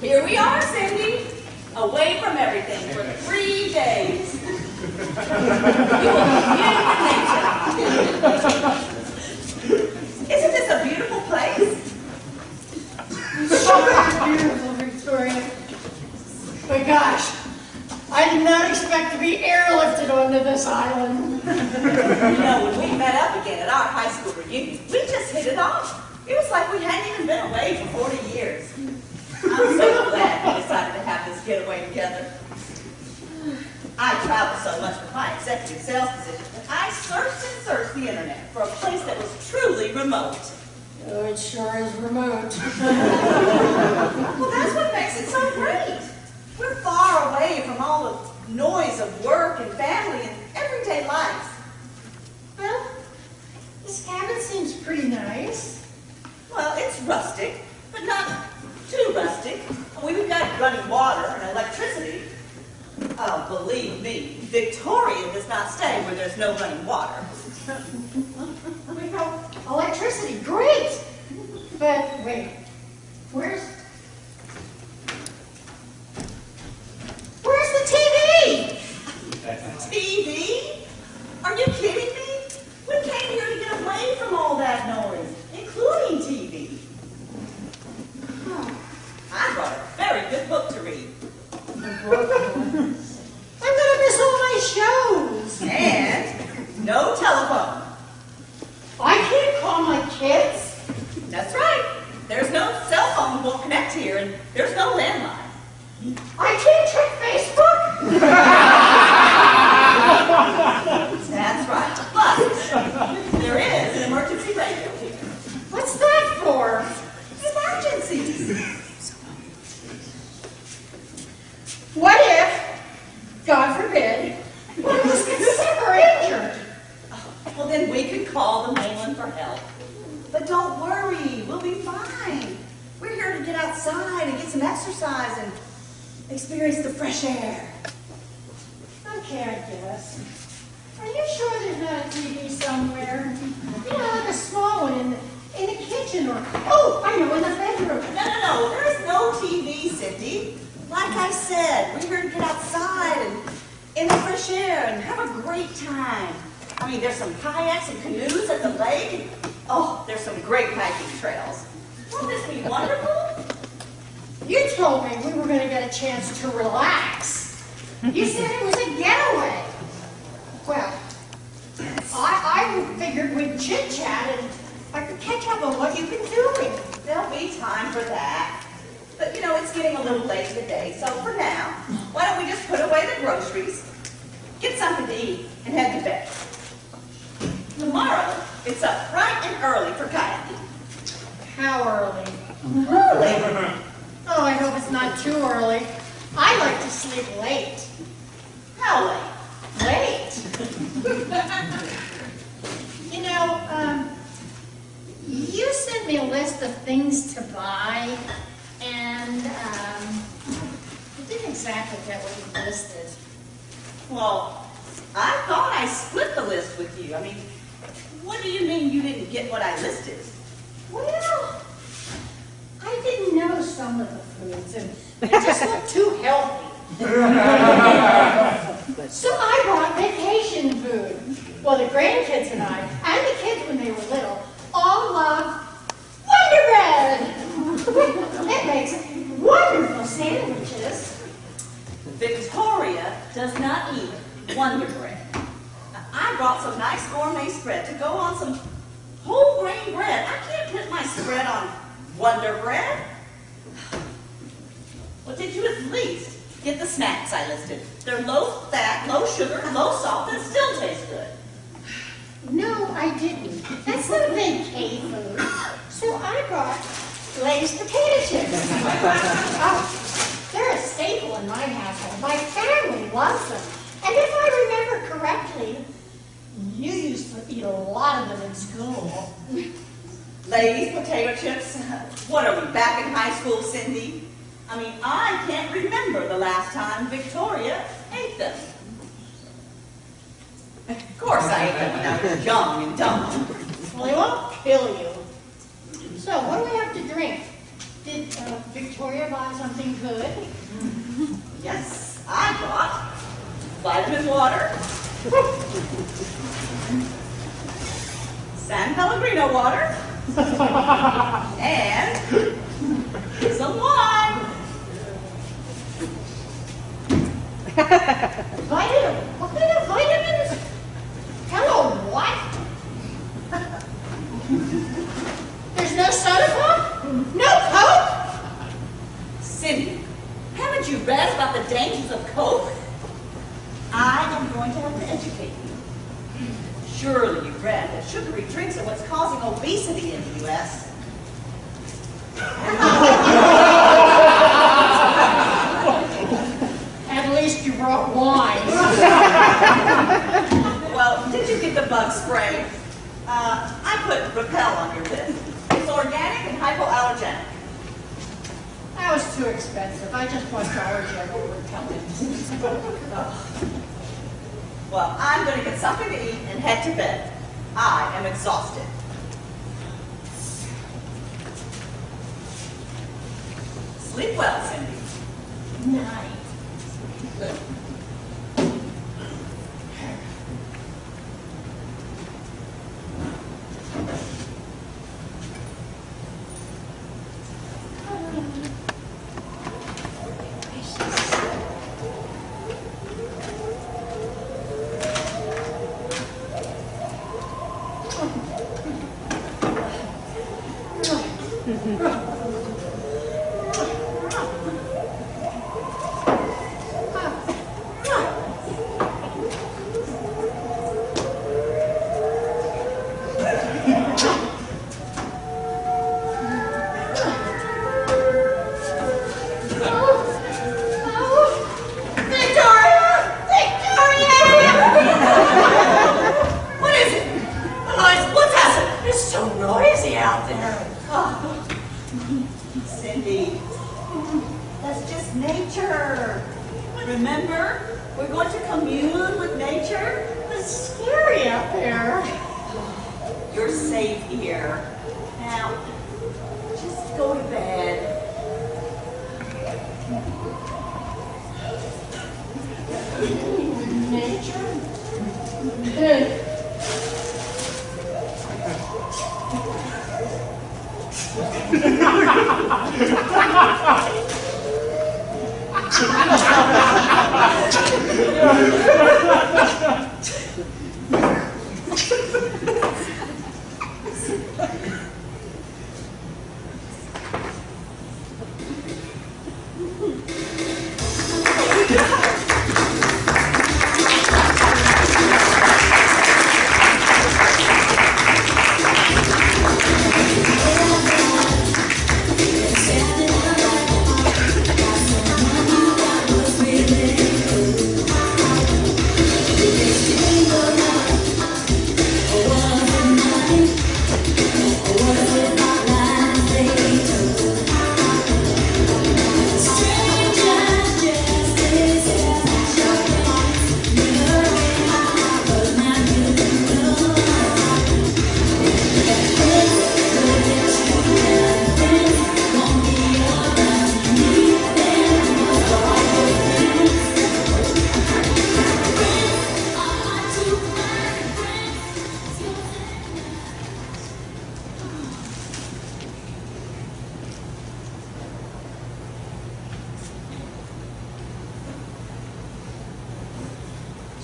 Here we are, Cindy, away from everything for 3 days. You will begin with nature. Isn't this a beautiful place? Sure is beautiful, Victoria. But gosh, I did not expect to be airlifted onto this island. You know, when we met up again at our high school reunion, we just hit it off. It was like we hadn't even been away for 40 years. I'm so glad we decided to have this getaway together. I travel so much with my executive sales position that I searched and searched the internet for a place that was truly remote. Oh, it sure is remote. Well, that's what makes it so great. We're far away from all the noise of work and family and everyday life. Well, this cabin seems pretty nice. Well, it's rustic, but not too rustic. We've got running water and electricity. Oh, believe me, Victoria does not stay where there's no running water. We have electricity, great! But wait, where's the TV? TV? Are you kidding me? We came here to get away from all that noise, including TV. I brought a very good book to read. I'm gonna miss all my shows. And no telephone. I can't call my kids. That's right. There's no cell phone won't connect here, and there's no landline. I can't check Facebook. That's right. But there is an emergency radio here. What's that for? Emergencies. What if, God forbid, one of us gets sick or injured? Well, then we could call the mainland for help. But don't worry, we'll be fine. We're here to get outside and get some exercise and experience the fresh air. Okay, I guess. Are you sure there's not a TV somewhere? You know, like a small one in the kitchen or, oh, I know, in the bedroom. No, there is no TV, Cindy. Like I said, we're here to get outside and in the fresh air and have a great time. I mean, there's some kayaks and canoes at the lake. And, oh, there's some great hiking trails. Won't this be wonderful? You told me we were going to get a chance to relax. You said it was a getaway. Well, I figured we'd chit-chat and I could catch up on what you've been doing. There'll be time for that. But, you know, it's getting a little late in the day, so for now, why don't we just put away the groceries, get something to eat, and head to bed. Tomorrow, it's up bright and early for kayaking. How early? Early? Oh, I hope it's not too early. I like to sleep late. How late? Late? You know, you sent me a list of things to buy, and I didn't exactly get what you listed. Well, I thought I split the list with you. I mean, what do you mean you didn't get what I listed? Well, I didn't know some of the foods, and they just looked too healthy. So I brought vacation food. Well, the grandkids and I, and the kids when they were little, all love Wonder Bread. It makes wonderful sandwiches. Victoria does not eat Wonder Bread. Now, I brought some nice gourmet spread to go on some whole grain bread. I can't put my spread on Wonder Bread. Well, did you at least get the snacks I listed? They're low fat, low sugar, low salt, and still taste good. No, I didn't. That's not vacay food. So I brought glazed potato chips. Oh, they're a staple in my household. My family loves them. And if I remember correctly, you used to eat a lot of them in school. Ladies, potato chips? What are we, back in high school, Cindy? I mean, I can't remember the last time Victoria ate them. Of course I ate them when I was young and dumb. Well, they won't kill you. So, what do we have to drink? Did Victoria buy something good? Yes, I bought vitamin water, San Pellegrino water, and some wine. Vitamin? What kind of vitamins? Hello, what? There's no soda pop? No Coke? Cindy, haven't you read about the dangers of Coke? I am going to have to educate you. Surely you've read that sugary drinks are what's causing obesity in the U.S. At least you brought wine. Well, did you get the bug spray? I put Repel on your lip. It's organic and hypoallergenic. That was too expensive. I just want Dollar General repellent. Well, I'm going to get something to eat and head to bed. I am exhausted. Sleep well, Cindy. Night. Cindy, that's just nature. Remember, we're going to commune with nature. It's scary out there. You're safe here. Now, just go to bed. Nature?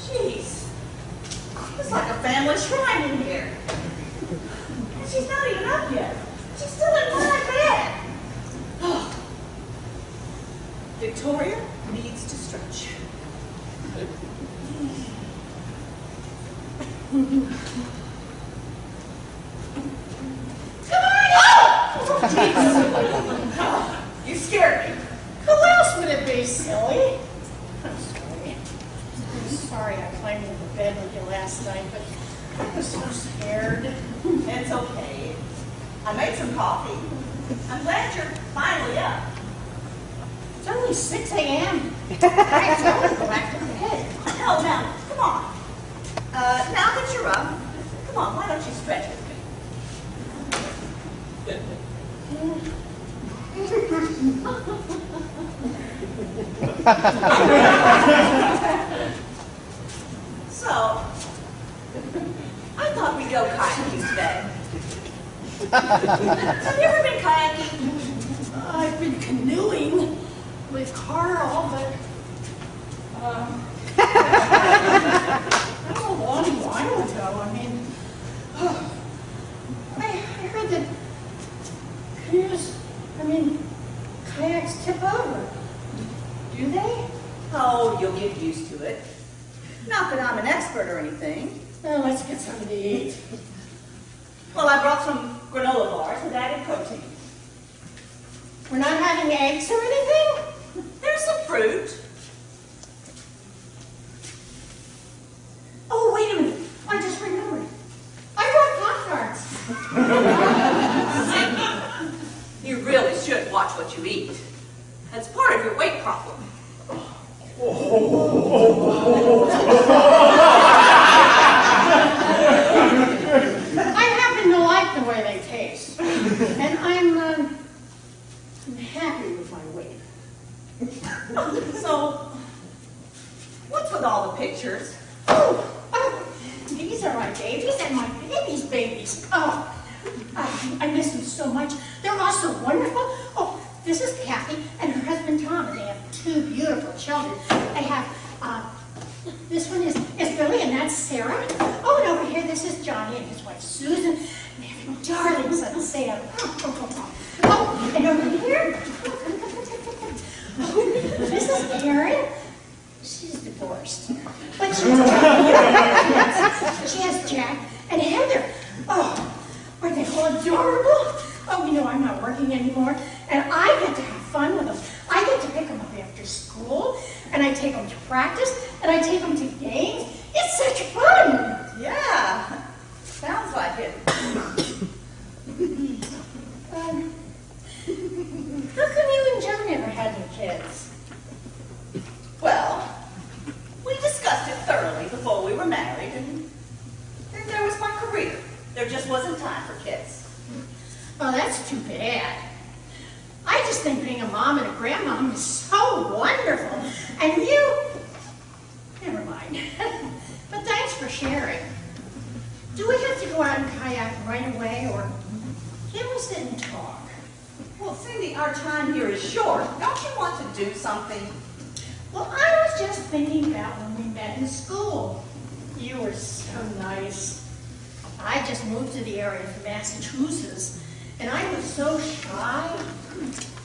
Jeez, it's like a family shrine in here. And she's not even up yet. She's still in my bed. Oh. Victoria needs to stretch. Come on! Oh, you scared me. Who else would it be, silly? I'm sorry. I'm sorry I climbed into bed with you last night, but I was so scared. It's okay. I made some coffee. I'm glad you're finally up. It's only 6 a.m. I have to go back to bed. Oh, now, come on. Now that you're up, come on, why don't you stretch with me? So, I thought we'd go kayaking today. Have you ever been kayaking? I've been canoeing with Carl, but that was a long while ago. I mean, I heard that kayaks tip over. Do they? Oh, you'll get used to it. Not that I'm an expert or anything. Well, let's get something to eat. Well, I brought some granola bars with added protein. We're not having eggs or anything? There's some fruit. Oh, wait a minute. I just remembered. I brought Pop-Tarts. You really should watch what you eat. That's part of your weight problem. I happen to like the way they taste. And I'm happy with my weight. So, what's with all the pictures? Oh, these are my babies and my baby's babies. Oh, I miss them so much. They're all so wonderful. Oh, this is Kathy and her husband Tom, and they have two beautiful children. They have, this one is Billy, and that's Sarah. Oh, and over here, this is Johnny and his wife Susan. And they have a darling son, Sam. Oh, and over here, this is Karen. She's divorced, but she has Jack and Heather. Oh, are they all adorable? Oh, I'm not working anymore, and I get to have fun with them. I get to pick them up after school, and I take them to practice, and I take them to games. It's such fun! Yeah, sounds like it. How come you and John never had any kids? Well, we discussed it thoroughly before we were married, and then there was my career. There just wasn't time for kids. Oh, that's too bad. I just think being a mom and a grandmom is so wonderful. And you, never mind. But thanks for sharing. Do we have to go out and kayak right away, or can we sit and talk? Well, Cindy, our time here is short. Don't you want to do something? Well, I was just thinking about when we met in school. You were so nice. I just moved to the area from Massachusetts, and I was so shy.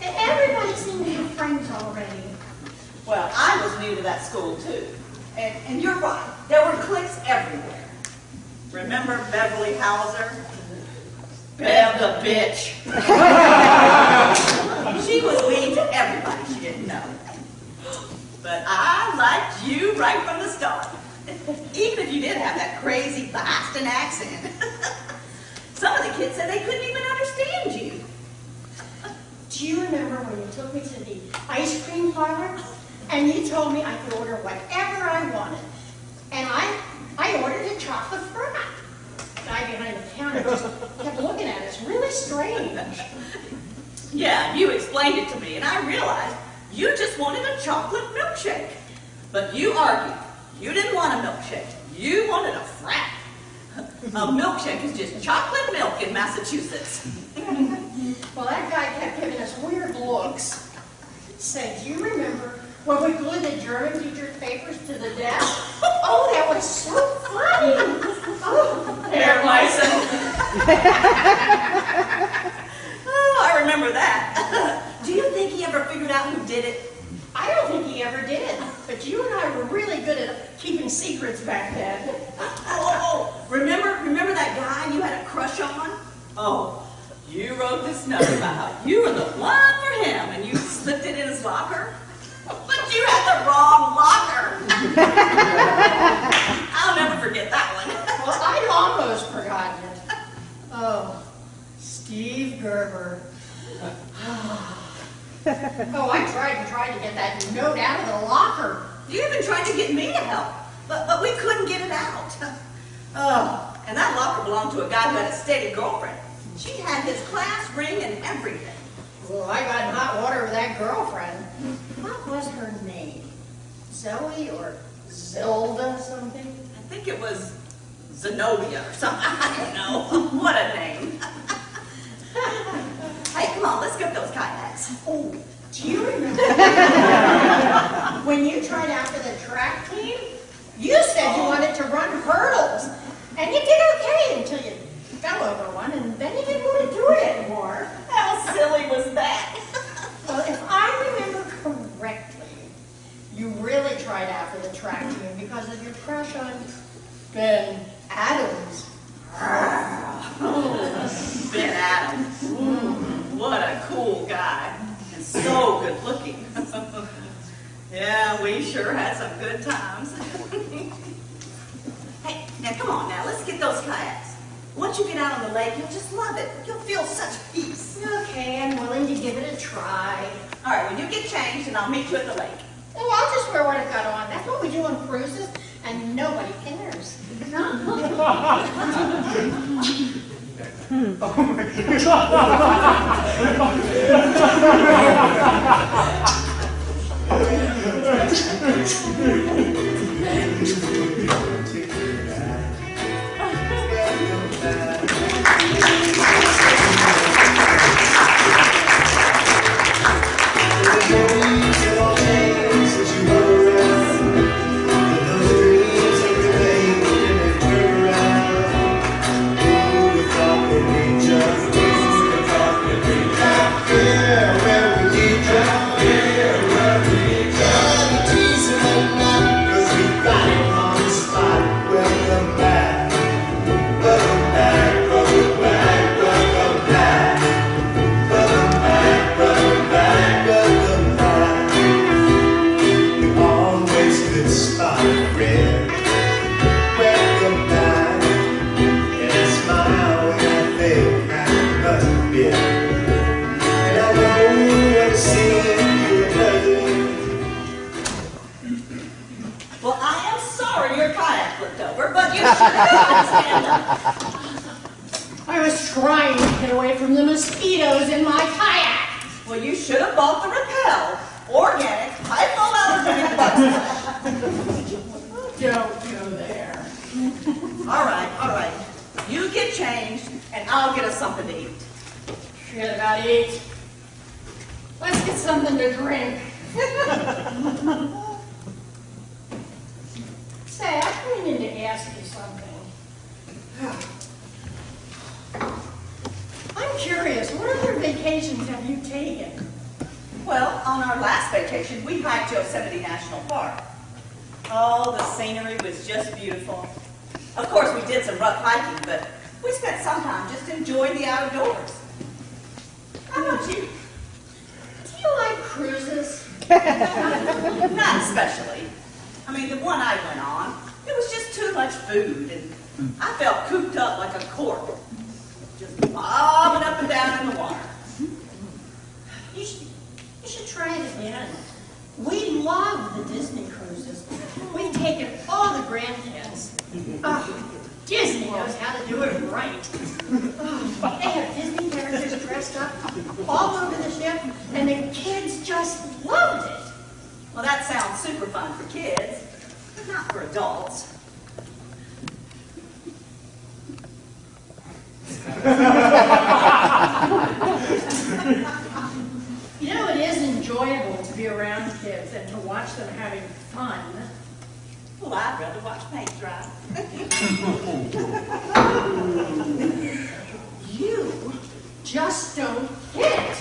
And everybody seemed to have friends already. Well, I was new to that school, too. And you're right. There were cliques everywhere. Remember Beverly Hauser? Bev the bitch. She was mean to everybody she didn't know. But I liked you right from the start. Even if you did have that crazy Boston accent. Some of the kids said they couldn't even understand you. Do you remember when you took me to the ice cream parlor? And you told me I could order whatever I wanted. And I ordered a chocolate fry. The guy behind the counter just kept looking at us really strange. Yeah, you explained it to me, and I realized you just wanted a chocolate milkshake. But you argued. You didn't want a milkshake. You wanted a frat. A milkshake is just chocolate milk in Massachusetts. Well, that guy kept giving us weird looks. Say, do you remember when we glued the German teacher's papers to the desk? Oh, that was so funny. Oh, There, Mason. Oh, I remember that. Do you think he ever figured out who did it? I don't think he ever did. But you and I were really good at keeping secrets back then. Oh, remember that guy you had a crush on? Oh, you wrote this note about how you were the one for him, and you slipped it in his locker? But you had the wrong locker. I'll never forget that one. Well, I'd almost forgotten it. Oh, Steve Gerber. Oh, I tried to get that note out of the locker. You even tried to get me to help, but we couldn't get it out. Oh, and that locker belonged to a guy who had a steady girlfriend. She had his class ring and everything. Well, I got in hot water with that girlfriend. What was her name? Zoe or Zilda something? I think it was Zenobia or something. I don't know. What a name. Hey, come on, let's get those kayaks. Oh, do you remember when you tried out for the track team? You said you wanted to run hurdles, and you did okay until you fell over one, and then you didn't want to do it anymore. How silly was that? Well, if I remember correctly, you really tried out for the track team because of your crush on Ben Adams. Ben Adams. What a cool guy. And so good looking. Yeah, we sure had some good times. Hey, now come on now, let's get those kayaks. Once you get out on the lake, you'll just love it. You'll feel such peace. Okay, I'm willing to give it a try. All right, when you get changed, and I'll meet you at the lake. Oh, I'll just wear what I've got on. That's what we do on cruises, and nobody cares. I was trying to get away from the mosquitoes in my kayak. Well, you should have bought the Repel. Organic, high-flow allergen. Don't go there. All right. You get changed, and I'll get us something to eat. Forget about eat. Let's get something to drink. Say, I'm coming in to ask you something. I'm curious, what other vacations have you taken? Well, on our last vacation, we hiked Yosemite National Park. Oh, the scenery was just beautiful. Of course, we did some rough hiking, but we spent some time just enjoying the outdoors. How about you? Do you like cruises? Not especially. I mean, the one I went on, it was just too much food, and I felt cooped up like a cork, just bobbing up and down in the water. You should try it again. We love the Disney cruises. We've taken all the grandkids. Disney knows how to do it right. They have Disney characters dressed up all over the ship, and the kids just loved it. Well, that sounds super fun for kids, but not for adults. You know, it is enjoyable to be around kids and to watch them having fun. Well, I'd rather watch paint dry. You just don't get it.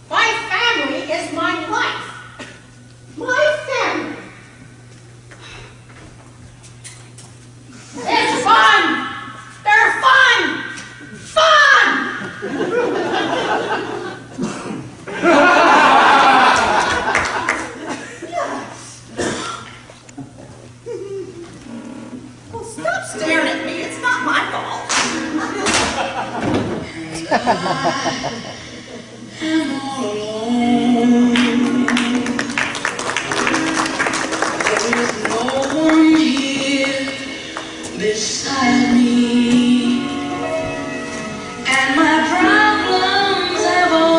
My family is my life. My family. It's fun. They're fun. Fun. Well, stop staring at me. It's not my fault. There's no one here beside me, and my problems have all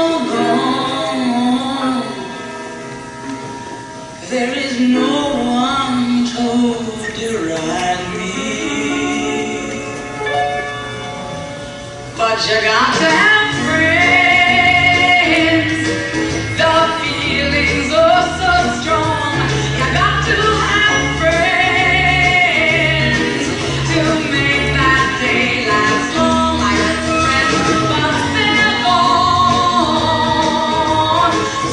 got to have friends. The feelings are so strong. You got to have friends to make that day last long. I got friends, but they're gone.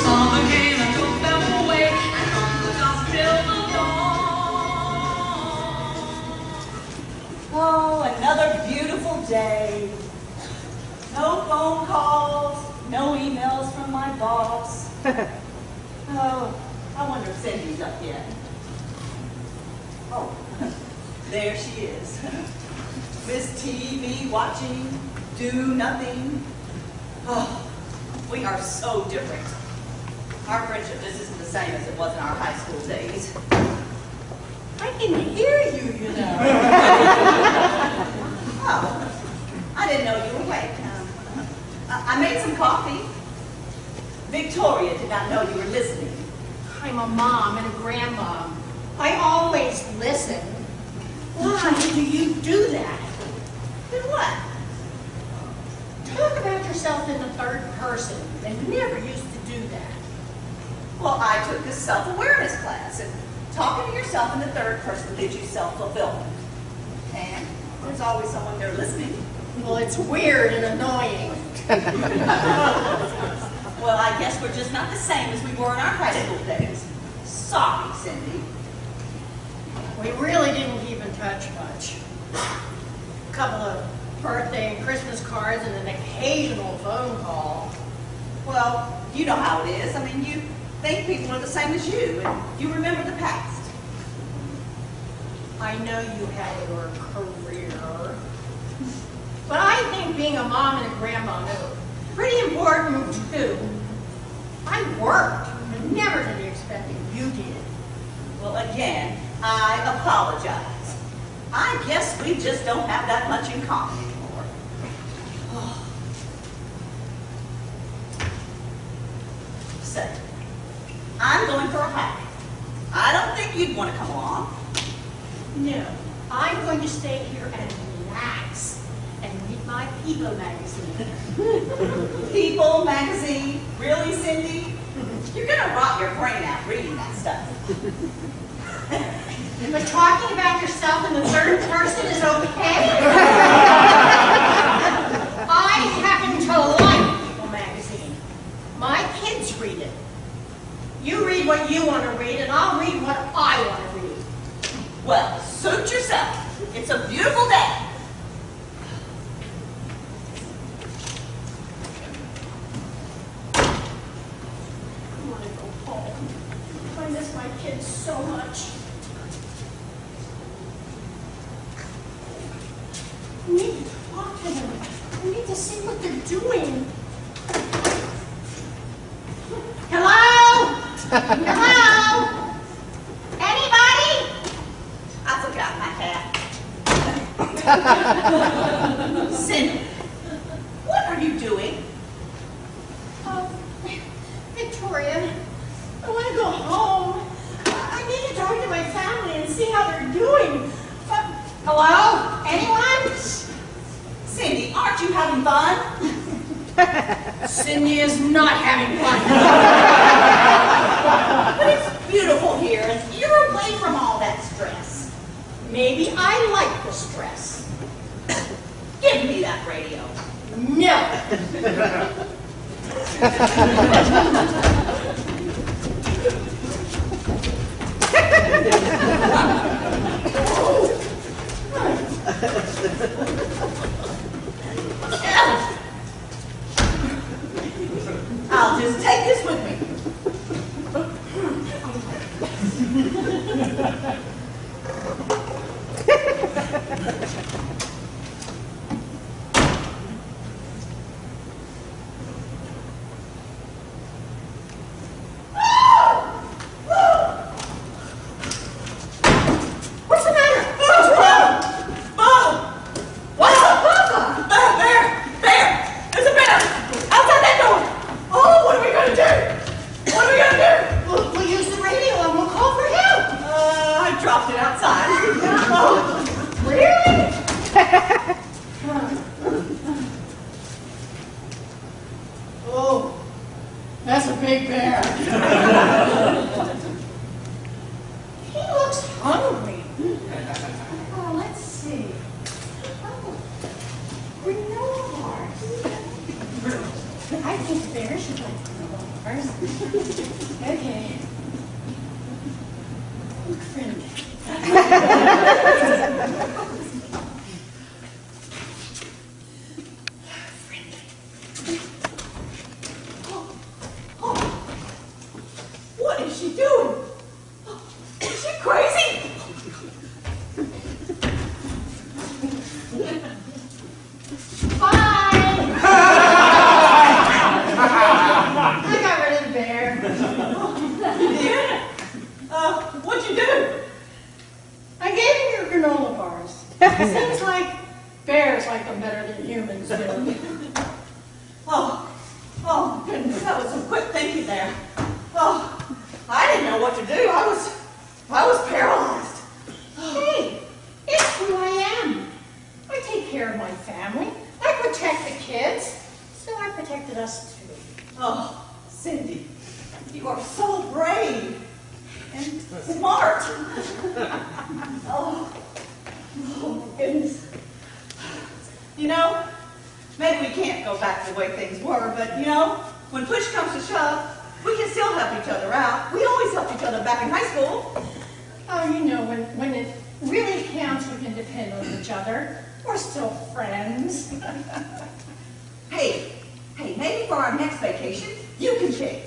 Summer came and took them away, and from the dusk till the dawn. Oh, another beautiful day. No phone calls, no emails from my boss. Oh, I wonder if Cindy's up yet. Oh, there she is. Miss TV watching, do nothing. Oh, we are so different. Our friendship just isn't the same as it was in our high school days. I can hear you, you know. Oh, I didn't know you were awake. I made some coffee. Victoria did not know you were listening. I'm a mom and a grandma. I always listen. Why do you do that? Then what? Talk about yourself in the third person. They never used to do that. Well, I took this self-awareness class, and talking to yourself in the third person gives you self-fulfillment. And there's always someone there listening. Well, it's weird and annoying. Well, I guess we're just not the same as we were in our high school days. Sorry, Cindy. We really didn't keep in touch much. A couple of birthday and Christmas cards and an occasional phone call. Well, you know how it is. I mean, you think people are the same as you, and you remember the past. I know you had your career. But I think being a mom and a grandma is pretty important too. I worked, but never to the extent that you did. Well, again, I apologize. I guess we just don't have that much in common anymore. Say, I'm going for a hike. I don't think you'd want to come along. No, I'm going to stay here and relax and read my People magazine. People magazine? Really, Cindy? You're going to rot your brain out reading that stuff. But talking about yourself in the third person is okay? I happen to like People magazine. My kids read it. You read what you want to read, and I'll read what I want to read. Well, suit yourself. It's a beautiful day. I want to go home. I miss my kids so much. I need to talk to them. I need to see what they're doing. Hello? Hello? Anybody? I took out my hat. Cindy, what are you doing? Oh, Victoria, I want to go home. I need to talk to my family and see how they're doing. Hello? Anyone? Cindy, aren't you having fun? Cindy is not having fun. But it's beautiful here, and you're away from all that stress. Maybe I like the stress. Give me that radio. No. I'll just take this with me. What's the matter? What's wrong? Mom! What's up, Papa? Bear! Bear! There's a bear! Outside that door! Oh, what are we gonna do? Oh, that's a big bear. He looks hungry. Oh, let's see. Oh, granola bars. I think the bear should like granola bars. Okay. Friendly. What is she doing? Is she crazy? Bye! I got rid of the bear. You did? What'd you do? I gave him your granola bars. Seems like bears like them better than humans do. Oh, goodness, that was some quick thinking there. Oh, I didn't know what to do. I was paralyzed. Hey, it's who I am. I take care of my family. I protect the kids. So I protected us too. Oh, Cindy, you are so brave and smart. Oh, my goodness. You know, maybe we can't go back to the way things were, but you know, when push comes to shove, we can still help each other out. We always helped each other back in high school. Oh, you know, when it really counts, we can depend on each other. We're still friends. Hey, maybe for our next vacation, you can pick.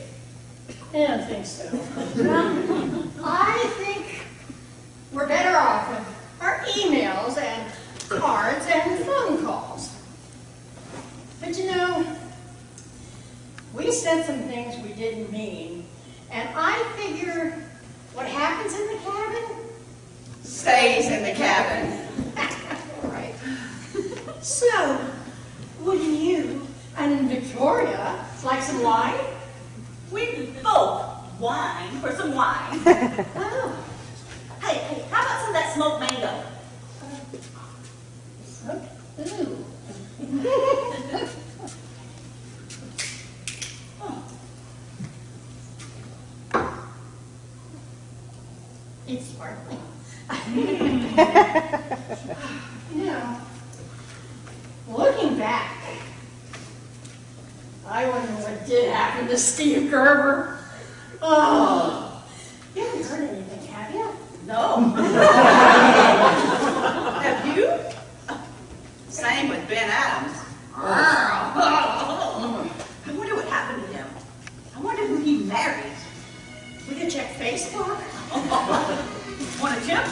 I don't think so. I think we're better off with our emails and cards and phone calls. But you know, we said some things we didn't mean, and I figure what happens in the cabin Stays in the cabin. right. So, wouldn't you and Victoria like some wine? We both whine for some wine. Oh. Hey, how about some of that smoked mango? Ooh. It's sparkling. You know, looking back, I wonder what did happen to Steve Gerber. Oh, you haven't heard anything, have you? No. Have you? Same with Ben Adams. I wonder what happened to him. I wonder who he married. We can check Facebook. Want to chip?